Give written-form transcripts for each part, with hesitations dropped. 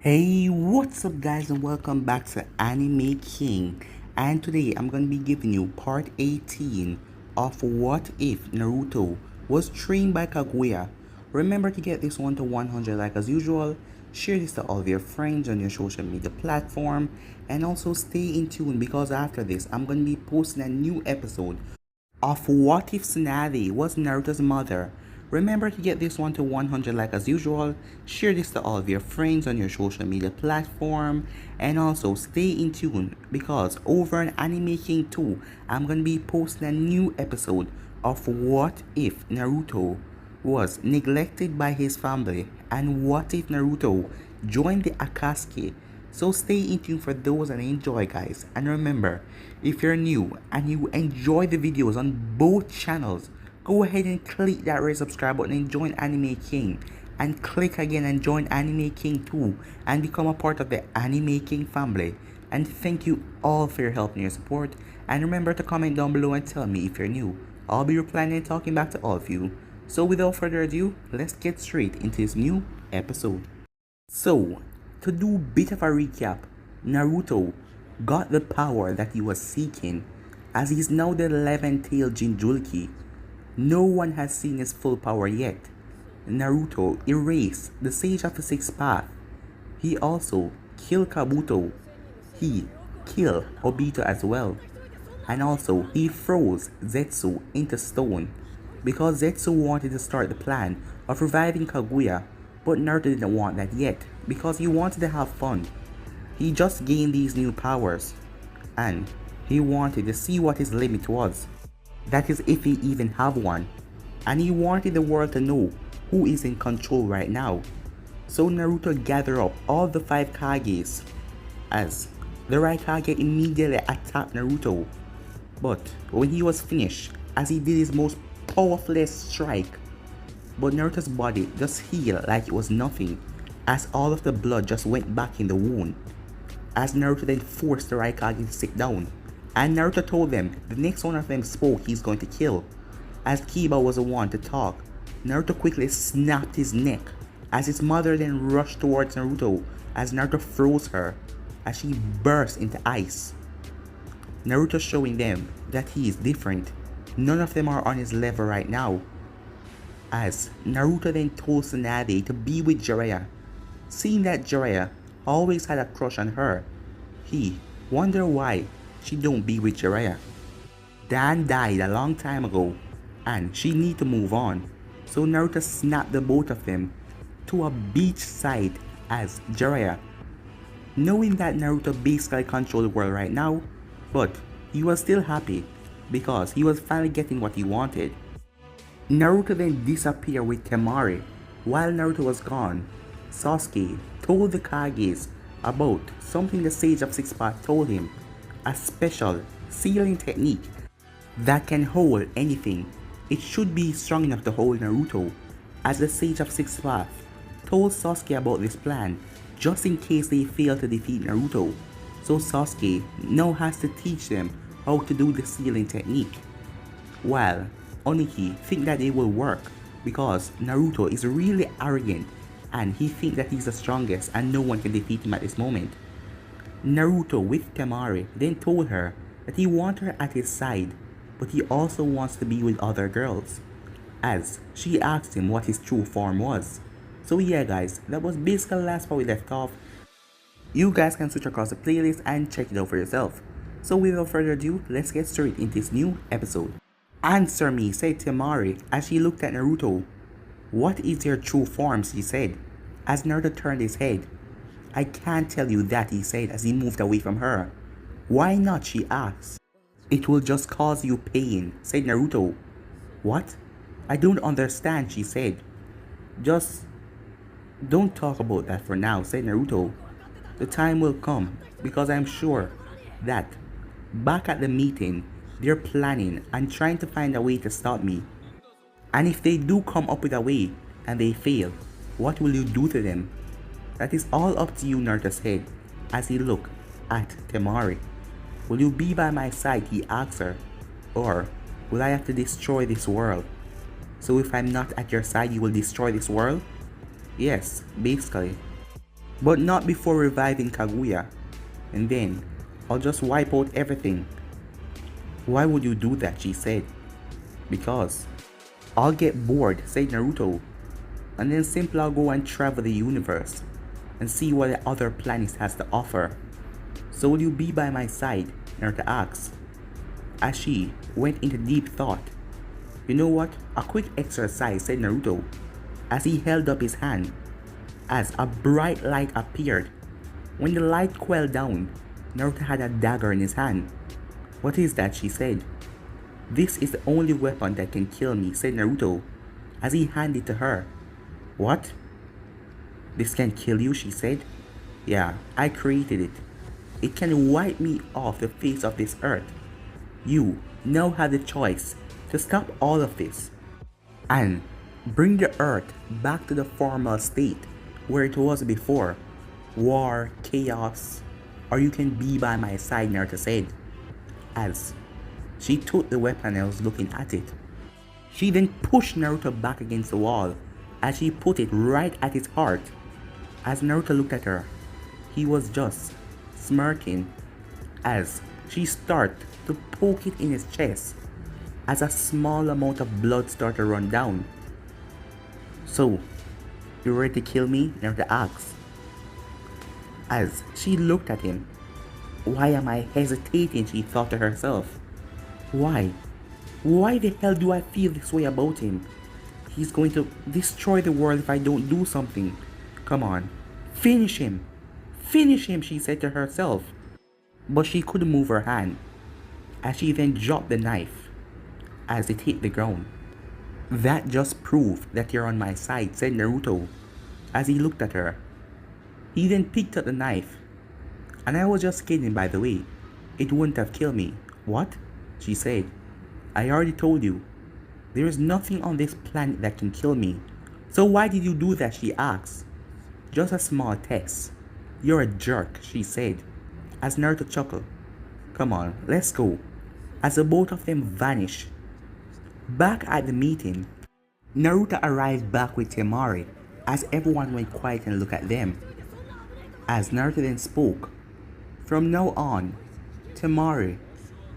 Hey, what's up guys and welcome back to Anime King. And today I'm going to be giving you part 18 of What If Naruto was trained by Kaguya. Remember to get this one to 100 like as usual, share this to all of your friends on your social media platform, and also stay in tune because after this I'm going to be posting a new episode of What If Tsunade was Naruto's mother. Remember to get this one to 100 like as usual, share this to all of your friends on your social media platform, and also stay in tune because over on Anime King 2, I'm going to be posting a new episode of What If Naruto was neglected by his family and what if Naruto joined the Akatsuki. So stay in tune for those and enjoy guys, and remember, if you're new and you enjoy the videos on both channels, go ahead and click that red subscribe button and join Anime King, and click again and join Anime King 2 and become a part of the Anime King family. And thank you all for your help and your support, and remember to comment down below and tell me if you're new. I'll be replying and talking back to all of you. So without further ado, let's get straight into this new episode. So, to do a bit of a recap, Naruto got the power that he was seeking as he's now the 11th-tailed Jinchuriki. No one has seen his full power yet. Naruto erased the Sage of the Sixth Path. He also killed Kabuto. He killed Obito as well. And also, he froze Zetsu into stone because Zetsu wanted to start the plan of reviving Kaguya, but Naruto didn't want that yet because he wanted to have fun. He just gained these new powers and he wanted to see what his limit was. That is, if he even have one. And he wanted the world to know who is in control right now. So Naruto gathered up all the 5 Kages as the Raikage immediately attacked Naruto. But when he was finished, as he did his most powerful strike, but Naruto's body just healed like it was nothing as all of the blood just went back in the wound. As Naruto then forced the Raikage to sit down, and Naruto told them the next one of them spoke he's going to kill. As Kiba was the one to talk, Naruto quickly snapped his neck as his mother then rushed towards Naruto as Naruto froze her as she burst into ice. Naruto showing them that he is different. None of them are on his level right now. As Naruto then told Tsunade to be with Jiraiya. Seeing that Jiraiya always had a crush on her, he wondered why she don't be with Jiraiya. Dan died a long time ago and she need to move on. So Naruto snapped the both of them to a beach side as Jiraiya. Knowing that Naruto basically controlled the world right now, but he was still happy because he was finally getting what he wanted. Naruto then disappeared with Temari. While Naruto was gone, Sasuke told the Kages about something the Sage of Six Paths told him, a special sealing technique that can hold anything. It should be strong enough to hold Naruto, as the Sage of Six Paths told Sasuke about this plan just in case they fail to defeat Naruto. So Sasuke now has to teach them how to do the sealing technique. While Oniki think that it will work because Naruto is really arrogant and he thinks that he's the strongest and no one can defeat him at this moment. Naruto with Temari then told her that he wants her at his side, but he also wants to be with other girls, as she asked him what his true form was. So yeah guys, that was basically the last part we left off. You guys can switch across the playlist and check it out for yourself. So without further ado, let's get straight into this new episode. Answer me, said Temari as she looked at Naruto. What is your true form, she said, as Naruto turned his head. I can't tell you that, he said as he moved away from her. Why not, she asked. It will just cause you pain, said Naruto. What? I don't understand, she said. Just don't talk about that for now, said Naruto. The time will come because I'm sure that back at the meeting, they're planning and trying to find a way to stop me. And if they do come up with a way and they fail, what will you do to them? That is all up to you, Naruto said as he looked at Temari. Will you be by my side, he asked her, or will I have to destroy this world? So if I'm not at your side, you will destroy this world? Yes, basically. but not before reviving Kaguya. And then, I'll just wipe out everything. Why would you do that, she said. Because I'll get bored, said Naruto. And then simply I'll go and travel the universe and see what the other planets has to offer. So will you be by my side? Naruto asked, as she went into deep thought. You know what? A quick exercise, said Naruto, as he held up his hand, as a bright light appeared. When the light quelled down, Naruto had a dagger in his hand. What is that? She said. This is the only weapon that can kill me, said Naruto, as he handed it to her. What? This can kill you, she said. Yeah, I created it. It can wipe me off the face of this earth. You now have the choice to stop all of this and bring the earth back to the formal state where it was before. War, chaos, or you can be by my side, Naruto said, as she took the weapon and was looking at it. She then pushed Naruto back against the wall as she put it right at his heart. As Naruto looked at her, he was just smirking as she started to poke it in his chest as a small amount of blood started to run down. So, you ready to kill me? Naruto asked. As she looked at him. Why am I hesitating? She thought to herself. Why? Why the hell do I feel this way about him? He's going to destroy the world if I don't do something. Come on, finish him. Finish him, she said to herself. But she couldn't move her hand, as she then dropped the knife as it hit the ground. That just proved that you're on my side, said Naruto, as he looked at her. He then picked up the knife. And I was just kidding, by the way. It wouldn't have killed me. What? She said. I already told you. There is nothing on this planet that can kill me. So why did you do that? She asked. Just a small test. You're a jerk, she said, as Naruto chuckled. Come on, let's go. As the both of them vanished. Back at the meeting, Naruto arrived back with Temari as everyone went quiet and looked at them. As Naruto then spoke, from now on, Temari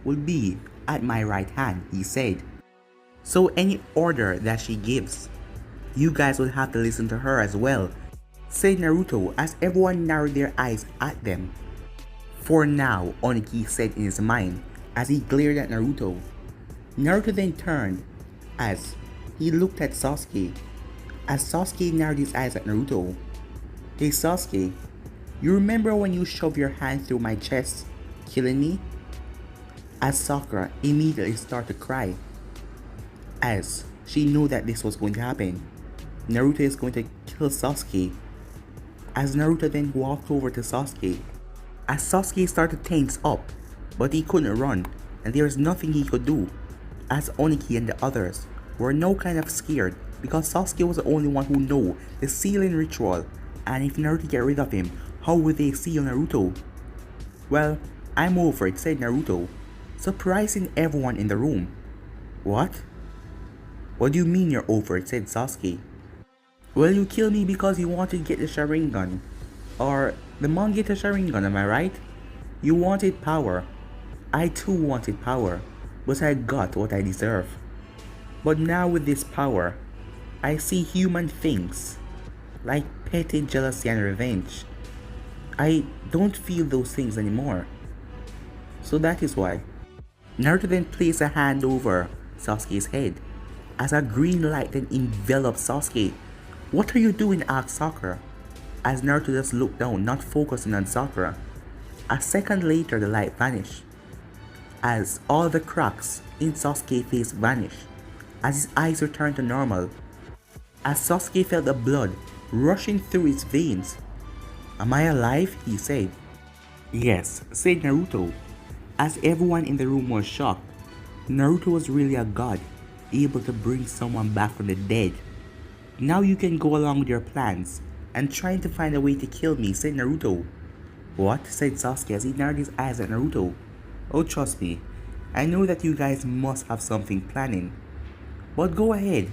will be at my right hand, he said. So any order that she gives, you guys will have to listen to her as well, said Naruto as everyone narrowed their eyes at them. For now, Oniki said in his mind as he glared at Naruto. Naruto then turned as he looked at Sasuke, as Sasuke narrowed his eyes at Naruto. Hey Sasuke, you remember when you shoved your hand through my chest, killing me? As Sakura immediately started to cry, as she knew that this was going to happen. Naruto is going to kill Sasuke. As Naruto then walked over to Sasuke, as Sasuke started to tense up, but he couldn't run, and there was nothing he could do, as Oniki and the others were now kind of scared because Sasuke was the only one who knew the sealing ritual, and if Naruto get rid of him, how would they seal Naruto? Well, I'm over it, said Naruto, surprising everyone in the room. What? What do you mean you're over it, said Sasuke. Well, you killed me because you wanted to get the Sharingan. Or the mom get a Sharingan, am I right? You wanted power. I too wanted power, but I got what I deserve. But now with this power, I see human things, like petty jealousy and revenge. I don't feel those things anymore. So that is why. Naruto then placed a hand over Sasuke's head, as a green light then enveloped Sasuke. What are you doing? Asked Sakura, as Naruto just looked down, not focusing on Sakura. A second later, the light vanished, as all the cracks in Sasuke's face vanished, as his eyes returned to normal, as Sasuke felt the blood rushing through his veins. Am I alive? He said. Yes, said Naruto, as everyone in the room was shocked. Naruto was really a god, able to bring someone back from the dead. Now you can go along with your plans and trying to find a way to kill me, said Naruto. What? Said Sasuke as he narrowed his eyes at Naruto. Oh, trust me, I know that you guys must have something planning. But go ahead,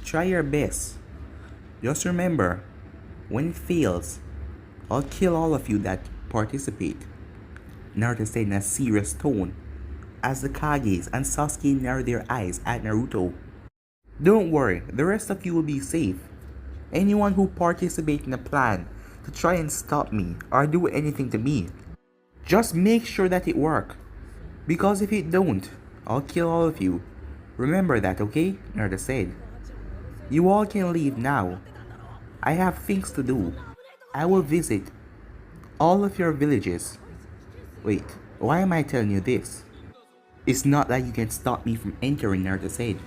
try your best. Just remember, when it fails, I'll kill all of you that participate, Naruto said in a serious tone, as the Kages and Sasuke narrowed their eyes at Naruto. Don't worry, the rest of you will be safe. Anyone who participates in a plan to try and stop me or do anything to me, just make sure that it works. Because if it don't, I'll kill all of you. Remember that, okay? Naruto said. You all can leave now. I have things to do. I will visit all of your villages. Wait, why am I telling you this? It's not that you can stop me from entering, Naruto said,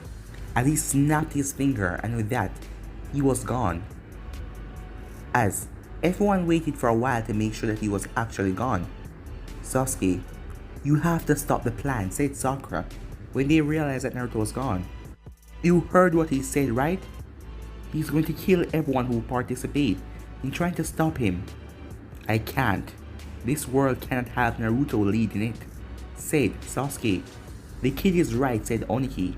as he snapped his finger, and with that, he was gone. As everyone waited for a while to make sure that he was actually gone. Sasuke, you have to stop the plan, said Sakura, when they realized that Naruto was gone. You heard what he said, right? He's going to kill everyone who participates in trying to stop him. I can't. This world cannot have Naruto leading it, said Sasuke. The kid is right, said Oniki.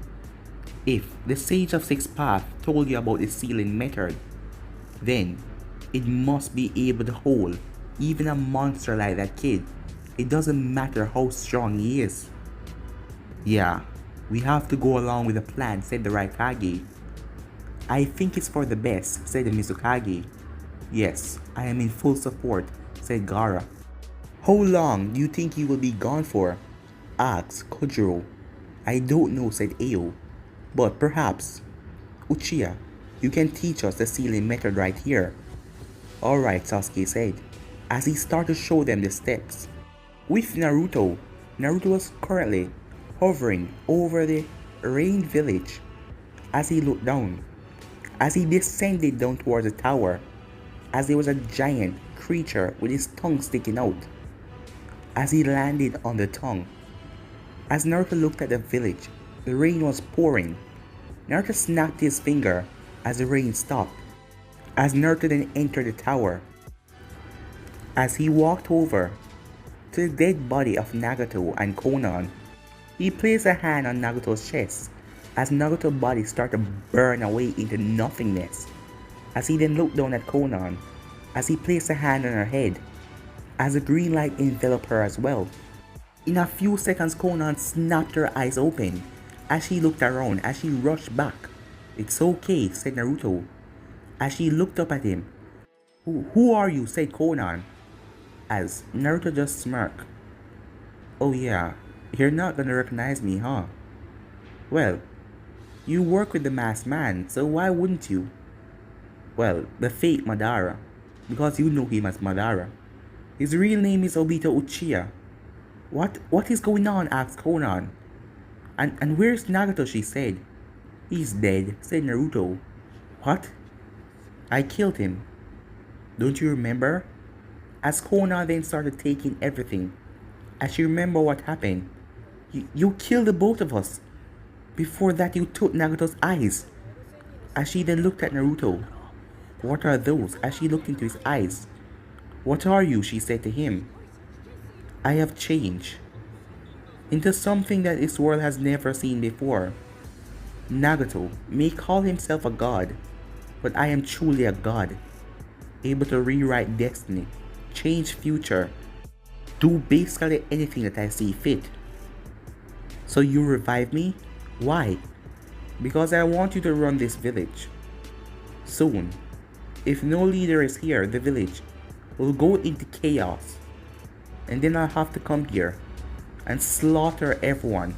If the Sage of Six Paths told you about the sealing method, then it must be able to hold even a monster like that kid. It doesn't matter how strong he is. Yeah, we have to go along with the plan, said the Raikage. I think it's for the best, said the Mizukage. Yes, I am in full support, said Gaara. How long do you think you will be gone for? Asked Kojiro. I don't know, said Ao. But perhaps, Uchiha, you can teach us the sealing method right here. Alright, Sasuke said, as he started to show them the steps. With Naruto was currently hovering over the rain village. As he looked down, as he descended down towards the tower, as there was a giant creature with his tongue sticking out. As he landed on the tongue, as Naruto looked at the village, the rain was pouring. Naruto snapped his finger as the rain stopped. As Naruto then entered the tower, as he walked over to the dead body of Nagato and Konan, he placed a hand on Nagato's chest as Nagato's body started to burn away into nothingness. As he then looked down at Konan, as he placed a hand on her head, as a green light enveloped her as well. In a few seconds, Konan snapped her eyes open as she looked around, as she rushed back. It's okay, said Naruto, as she looked up at him. Who are you, said Konan, as Naruto just smirked. Oh yeah, you're not gonna recognize me, huh? Well, you work with the masked man, so why wouldn't you? Well, the fake Madara, because you know him as Madara. His real name is Obito Uchiha. What is going on? Asked Konan. And where's Nagato? She said. He's dead, said Naruto. What? I killed him. Don't you remember? As Konan then started taking everything, as she remembered what happened. You killed the both of us. Before that you took Nagato's eyes. As she then looked at Naruto. What are those? As she looked into his eyes. What are you? She said to him. I have changed into something that this world has never seen before. Nagato may call himself a god, but I am truly a god, able to rewrite destiny, change future, do basically anything that I see fit. So you revive me? Why? Because I want you to run this village. Soon, if no leader is here, the village will go into chaos. And then I'll have to come here and slaughter everyone.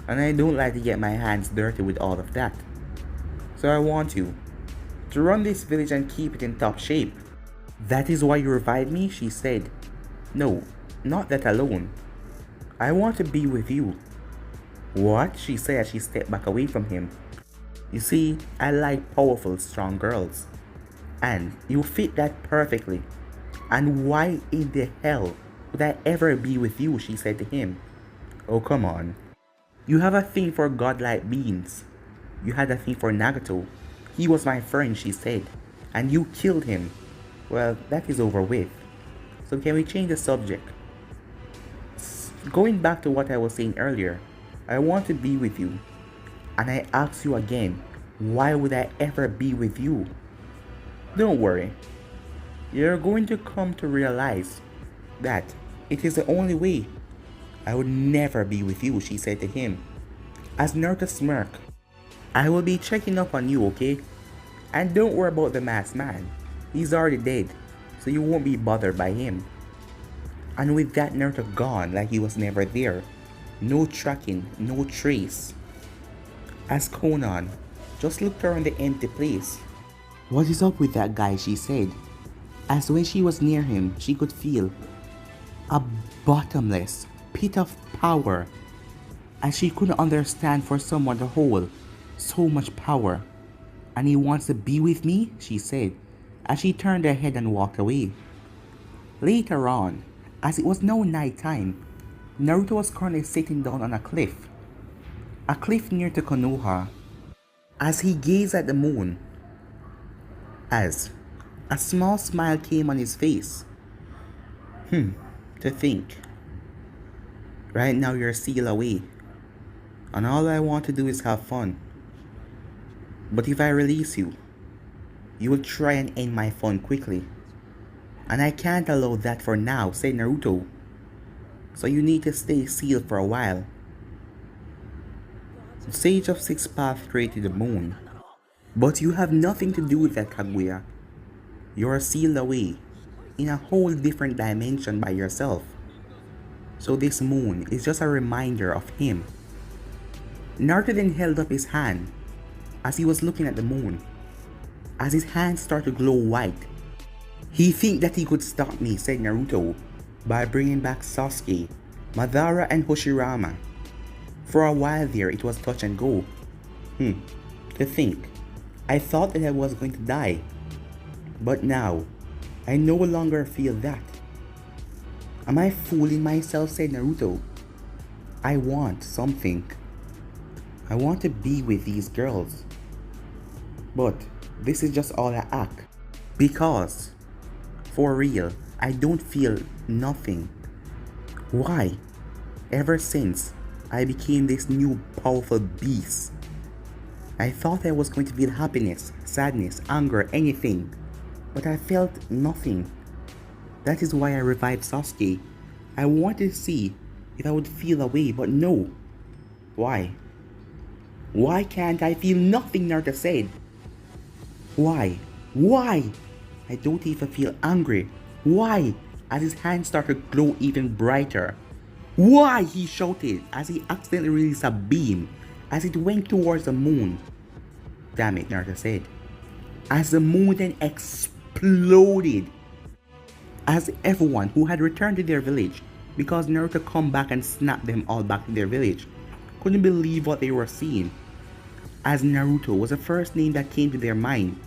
And I don't like to get my hands dirty with all of that. So I want you to run this village and keep it in top shape. That is why you revived me? She said. No, not that alone. I want to be with you. What? She said as she stepped back away from him. You see, I like powerful, strong girls. And you fit that perfectly. And why in the hell would I ever be with you? She said to him. Oh, come on. You have a thing for godlike beings. You had a thing for Nagato. He was my friend, she said. And you killed him. Well, that is over with. So can we change the subject? Going back to what I was saying earlier, I want to be with you. And I ask you again, why would I ever be with you? Don't worry. you're going to come to realize that it is the only way. I would never be with you, she said to him. As Naruto smirked, I will be checking up on you, okay? And don't worry about the masked man. He's already dead, so you won't be bothered by him. And with that, Naruto gone like he was never there. No tracking, no trace. As Konan just looked around the empty place. What is up with that guy, she said. As when she was near him, she could feel a bottomless pit of power. As she couldn't understand for someone to hold so much power. And he wants to be with me, she said, as she turned her head and walked away. Later on, as it was now night time, Naruto was currently sitting down on a cliff near to Konoha, as he gazed at the moon, as a small smile came on his face. To think, right now you're sealed away, and all I want to do is have fun. But if I release you, you will try and end my fun quickly. And I can't allow that for now, said Naruto. So you need to stay sealed for a while. The Sage of Six Paths created the moon. But you have nothing to do with that, Kaguya. You are sealed away in a whole different dimension by yourself. So this moon is just a reminder of him. Naruto then held up his hand as he was looking at the moon. As his hand started to glow white. He think that he could stop me, said Naruto, by bringing back Sasuke, Madara and Hoshirama. For a while there it was touch and go. To think, I thought that I was going to die. But now, I no longer feel that. Am I fooling myself, said Naruto. I want something. I want to be with these girls. But this is just all I act. Because, for real, I don't feel nothing. Why? Ever since I became this new powerful beast, I thought I was going to feel happiness, sadness, anger, anything. But I felt nothing. That is why I revived Sasuke. I wanted to see if I would feel a way, but no. Why? Why can't I feel nothing, Naruto said. Why? Why? I don't even feel angry. Why? As his hand started to glow even brighter. Why? He shouted as he accidentally released a beam as it went towards the moon. Damn it, Naruto said. As the moon then exploded. As everyone who had returned to their village, because Naruto come back and snapped them all back to their village, couldn't believe what they were seeing. As Naruto was the first name that came to their mind.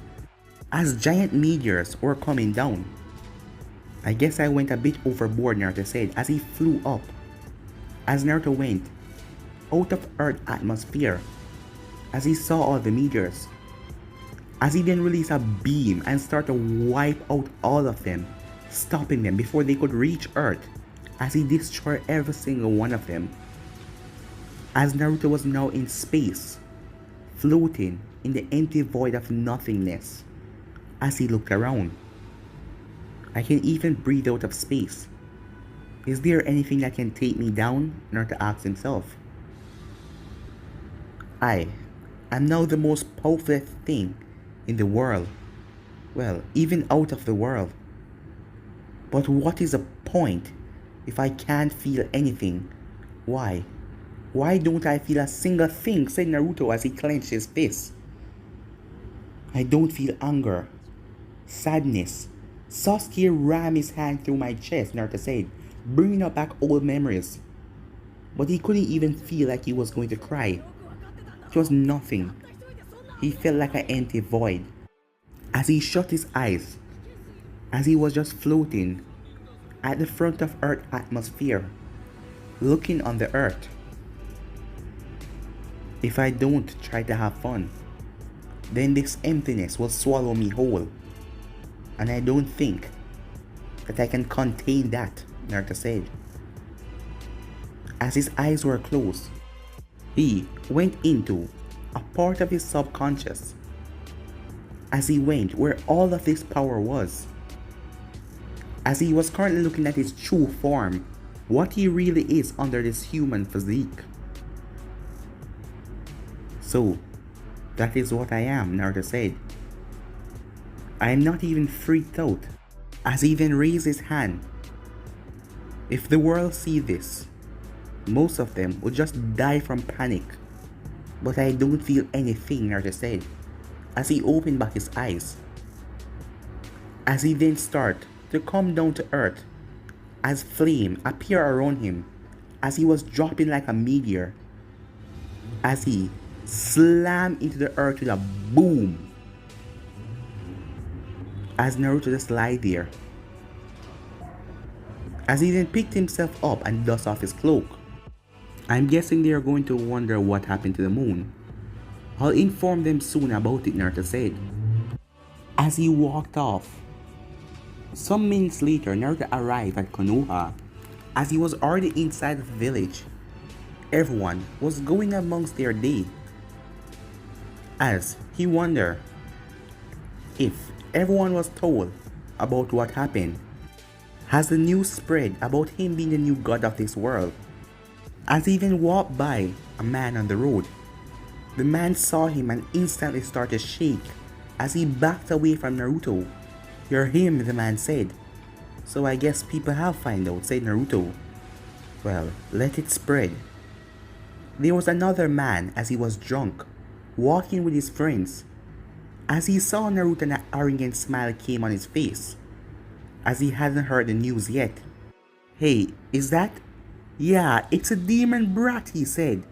As giant meteors were coming down. I guess I went a bit overboard, Naruto said as he flew up. As Naruto went out of Earth's atmosphere, as he saw all the meteors, as he then released a beam and started to wipe out all of them, stopping them before they could reach Earth, as he destroyed every single one of them. As Naruto was now in space, floating in the empty void of nothingness. As he looked around, I can even breathe out of space. Is there anything that can take me down? Naruto asked himself. I am now the most powerful thing in the world. Well, even out of the world. But what is the point if I can't feel anything? Why? Why don't I feel a single thing? Said Naruto as he clenched his fist. I don't feel anger, sadness. Sasuke rammed his hand through my chest, Naruto said, bringing up back old memories. But he couldn't even feel like he was going to cry. It was nothing. He felt like an empty void. As he shut his eyes, as he was just floating at the front of Earth's atmosphere, looking on the Earth. If I don't try to have fun, then this emptiness will swallow me whole. And I don't think that I can contain that, Naruto said. As his eyes were closed, he went into a part of his subconscious. As he went where all of this power was, as he was currently looking at his true form, what he really is under this human physique. So, that is what I am, Naruto said. I am not even freaked out, as he then raised his hand. If the world see this, most of them would just die from panic. But I don't feel anything, Naruto said, as he opened back his eyes. As he then started to come down to earth, as flame appeared around him, as he was dropping like a meteor, as he slammed into the earth with a boom, as Naruto just lied there, as he then picked himself up and dusted off his cloak. I'm guessing they are going to wonder what happened to the moon. I'll inform them soon about it, Naruto said, as he walked off. Some minutes later, Naruto arrived at Konoha, as he was already inside the village. Everyone was going amongst their day, as he wondered if everyone was told about what happened. Has the news spread about him being the new god of this world? As he then walked by a man on the road, the man saw him and instantly started to shake as he backed away from Naruto. "You're him," the man said. "So I guess people have found out," said Naruto. "Well, let it spread." There was another man as he was drunk, walking with his friends. As he saw Naruto, an arrogant smile came on his face, as he hadn't heard the news yet. "Hey, is that?" "Yeah, it's a demon brat," he said,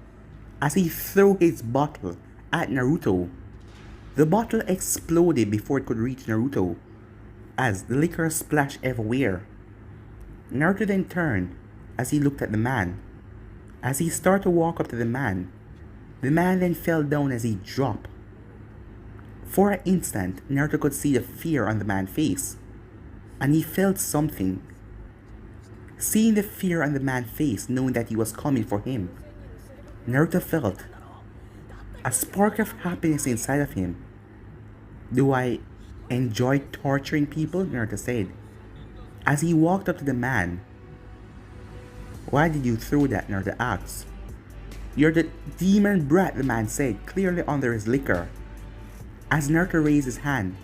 as he threw his bottle at Naruto. The bottle exploded before it could reach Naruto, as the liquor splashed everywhere. Naruto then turned as he looked at the man. As he started to walk up to the man then fell down as he dropped. For an instant, Naruto could see the fear on the man's face, and he felt something. Seeing the fear on the man's face, knowing that he was coming for him, Naruto felt a spark of happiness inside of him. "Do I enjoy torturing people?" Naruto said, as he walked up to the man. "Why did you throw that?" Naruto asked. "You're the demon brat," the man said, clearly under his liquor. As Naruto raised his hand,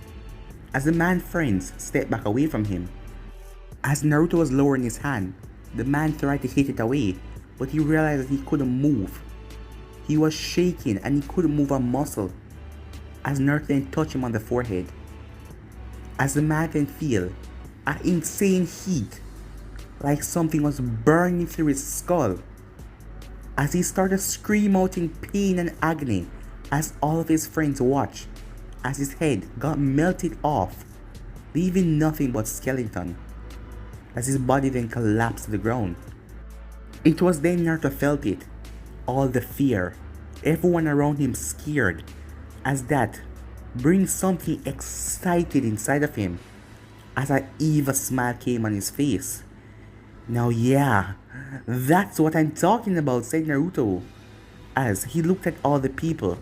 as the man's friends stepped back away from him. As Naruto was lowering his hand, the man tried to hit it away, but he realized that he couldn't move. He was shaking and he couldn't move a muscle. As Naruto then touched him on the forehead, as the man then felt an insane heat, like something was burning through his skull. As he started screaming out in pain and agony, as all of his friends watched, as his head got melted off, leaving nothing but skeleton, as his body then collapsed to the ground. It was then Naruto felt it, all the fear, everyone around him scared, as that brings something excited inside of him, as an evil smile came on his face. "Now yeah, that's what I'm talking about," said Naruto, as he looked at all the people.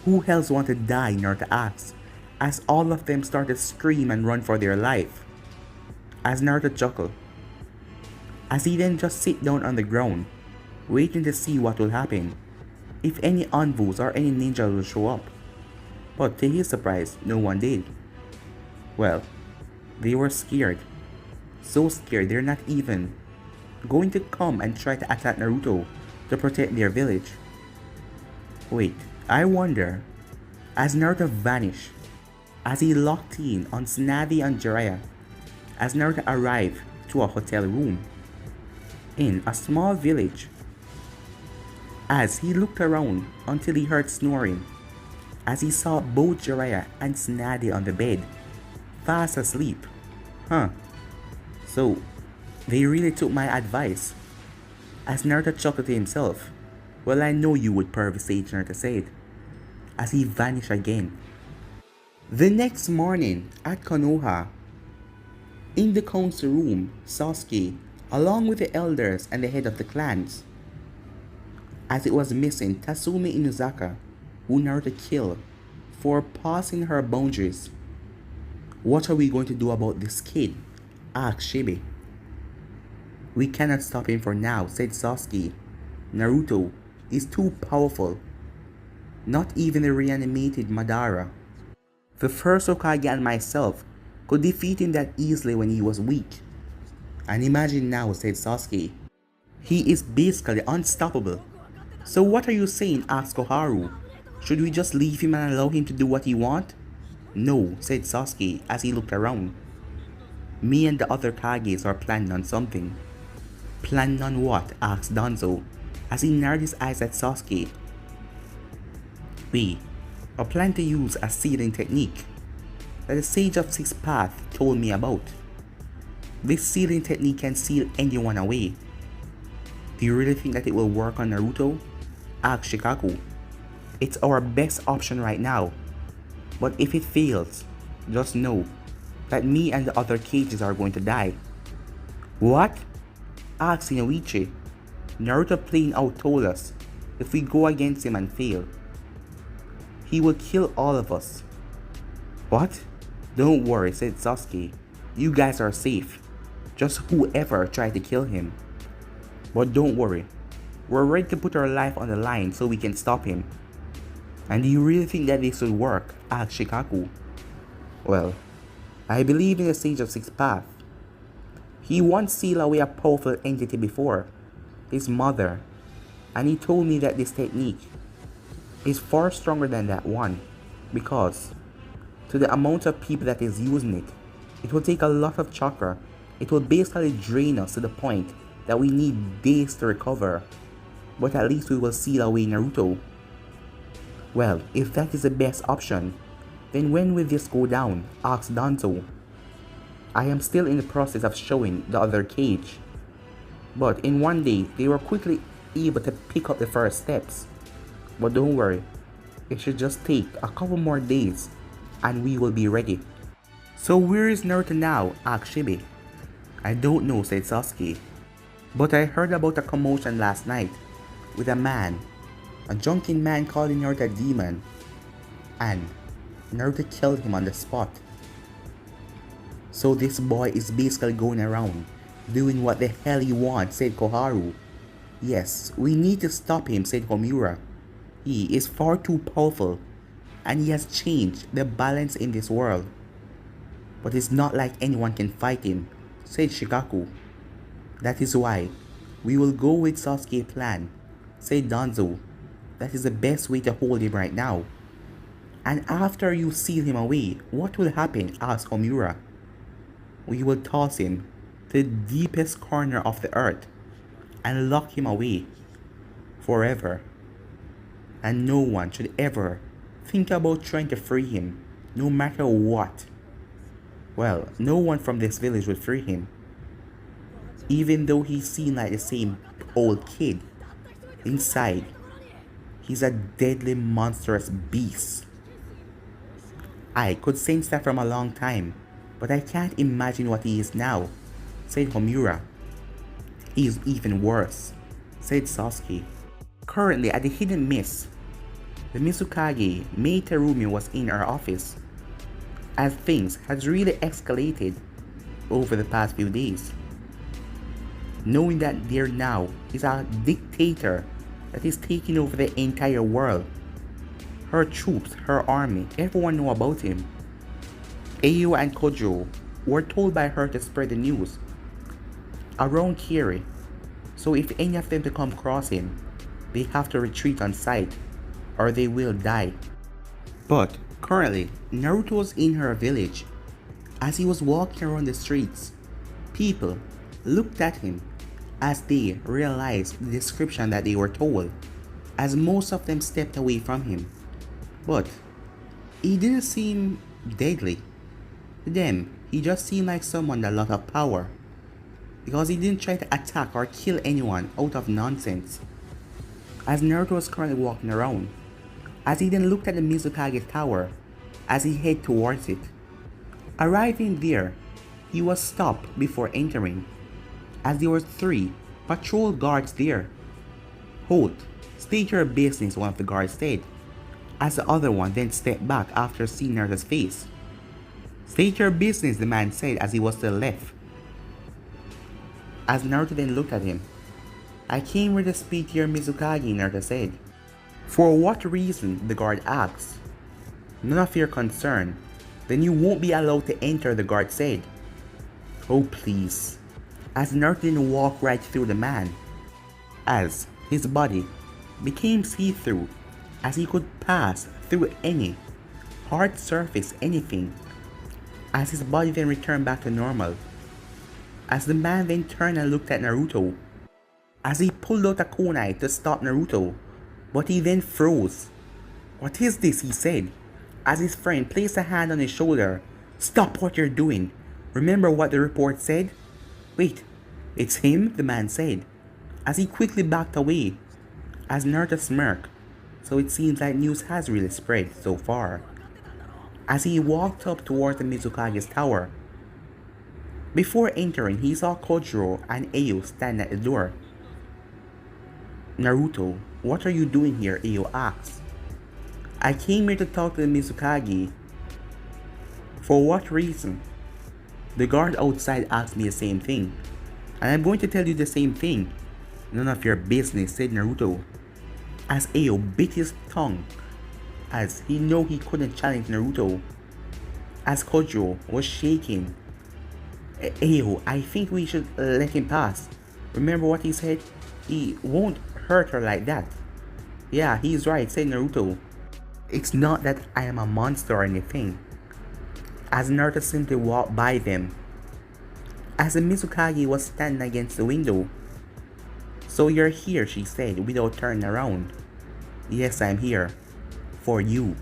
"Who else want to die?" Naruto asked, as all of them started to scream and run for their life. As Naruto chuckled, as he then just sit down on the ground, waiting to see what will happen, if any envoys or any ninjas will show up. But to his surprise, no one did. Well, they were scared. So scared they're not even going to come and try to attack Naruto to protect their village. Wait, I wonder, as Naruto vanished, as he locked in on Tsunade and Jiraiya, as Naruto arrived to a hotel room in a small village, as he looked around until he heard snoring, as he saw both Jiraiya and Tsunade on the bed, fast asleep. So, they really took my advice. As Naruto chuckled to himself. "Well, I know you would, pervy sage," Naruto said, as he vanished again. The next morning at Konoha, in the council room, Sasuke, along with the elders and the head of the clans, as it was missing Tatsumi Inuzaka, who Naruto killed for passing her boundaries. "What are we going to do about this kid?" asked Shibe. We cannot stop him for now, said Sasuke. Naruto is too powerful. Not even the reanimated Madara. The first Hokage and myself could defeat him that easily when he was weak. And imagine now, said Sasuke. He is basically unstoppable. So what are you saying, asked Koharu. Should we just leave him and allow him to do what he wants? No, said Sasuke as he looked around. Me and the other Kages are planning on something. Planning on what? Asked Danzo as he narrowed his eyes at Sasuke. We are planning to use a sealing technique that the Sage of Six Paths told me about. This sealing technique can seal anyone away. Do you really think that it will work on Naruto? Asked Shikaku. It's our best option right now. But if it fails, just know that me and the other Kages are going to die. What? Asked Shinoichi. Naruto plain out told us if we go against him and fail, he will kill all of us. What? Don't worry, said Sasuke. You guys are safe. Just whoever tried to kill him. But don't worry. We're ready to put our life on the line so we can stop him. And do you really think that this would work? Asked Shikaku. Well, I believe in the Sage of Six Paths. He once sealed away a powerful entity before, his mother, and he told me that this technique is far stronger than that one, because to the amount of people that is using it, it will take a lot of chakra. It will basically drain us to the point that we need days to recover, but at least we will seal away Naruto. Well, if that is the best option, then when will this go down? Asked Danzo. I am still in the process of showing the other Kage, but in one day they were quickly able to pick up the first steps. But don't worry, it should just take a couple more days and we will be ready. So where is Naruto now? Asked Shibe. I don't know, said Sasuke, but I heard about a commotion last night with a drunken man calling Naruto a demon, and Naruto killed him on the spot. So this boy is basically going around doing what the hell he wants, said Koharu. Yes, we need to stop him, said Homura. He is far too powerful and he has changed the balance in this world. But it's not like anyone can fight him, said Shikaku. That is why we will go with Sasuke's plan, said Danzo. That is the best way to hold him right now. And after you seal him away, what will happen? Asked Homura. We will toss him to the deepest corner of the earth and lock him away forever. And no one should ever think about trying to free him, no matter what. Well, no one from this village will free him. Even though he seemed like the same old kid, inside, he's a deadly monstrous beast. I could sense that from a long time, but I can't imagine what he is now, said Homura. He is even worse, said Sasuke. Currently at the Hidden Mist, the Mizukage, Mei Terumi, was in her office, as things has really escalated over the past few days. Knowing that there now is a dictator that is taking over the entire world. Her troops, her army, everyone know about him. Ayo and Kojo were told by her to spread the news around Kiri, so if any of them to come across him, they have to retreat on sight or they will die. But currently, Naruto was in her village. As he was walking around the streets, people looked at him as they realized the description that they were told, as most of them stepped away from him. But he didn't seem deadly. To them, he just seemed like someone with a lot of power, because he didn't try to attack or kill anyone out of nonsense. As Naruto was currently walking around, as he then looked at the Mizukage tower as he headed towards it. Arriving there, he was stopped before entering, as there were 3 patrol guards there. Halt, state your business, one of the guards said, as the other one then stepped back after seeing Naruto's face. State your business, the man said as he was to the left, As Naruto then looked at him. I came here to speak to your Mizukage, Naruto said. For what reason? The guard asked. None of your concern. Then you won't be allowed to enter, the guard said. Oh please. As Naruto then walked right through the man. As his body became see-through, as he could pass through any hard surface, anything. As his body then returned back to normal. As the man then turned and looked at Naruto. As he pulled out a kunai to stop Naruto, but he then froze. What is this? He said, as his friend placed a hand on his shoulder. Stop what you're doing. Remember what the report said? Wait, it's him? The man said, as he quickly backed away. As Naruto smirked, so it seems like news has really spread so far. As he walked up towards the Mizukage's tower. Before entering, he saw Kojiro and Ayo stand at the door. Naruto, what are you doing here? Ayo asked. I came here to talk to the Mizukage. For what reason? The guard outside asked me the same thing. And I'm going to tell you the same thing. None of your business, said Naruto. As Ayo bit his tongue, as he knew he couldn't challenge Naruto. As Kojiro was shaking. Ayo, I think we should let him pass. Remember what he said? He won't hurt her like that. Yeah, he's right, said Naruto. It's not that I am a monster or anything. As Naruto simply walked by them. As the Mizukage was standing against the window. So you're here, she said without turning around. Yes, I'm here. For you.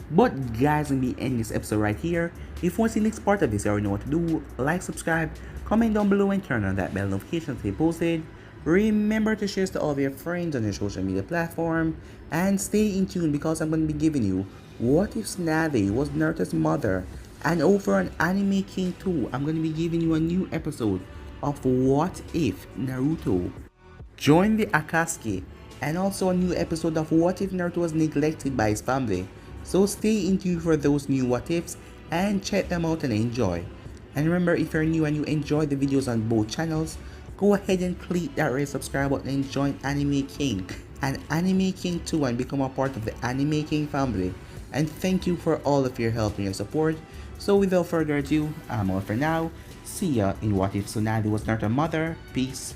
But guys, let me end this episode right here. If you want to see the next part of this, you already know what to do. Like, subscribe, comment down below and turn on that bell notification to be posted. Remember to share this to all of your friends on your social media platform. And stay in tune because I'm going to be giving you What If Tsunade was Naruto's mother. And over on Anime King 2, I'm going to be giving you a new episode of What If Naruto joined the Akatsuki, and also a new episode of What If Naruto was neglected by his family. So stay in tune for those new what ifs and check them out and enjoy. And remember, if you're new and you enjoy the videos on both channels, go ahead and click that red subscribe button and join Anime King and Anime King 2 and become a part of the Anime King family. And thank you for all of your help and your support. So without further ado, I'm all for now. See ya in What If Tsunade was Naruto's mother. Peace.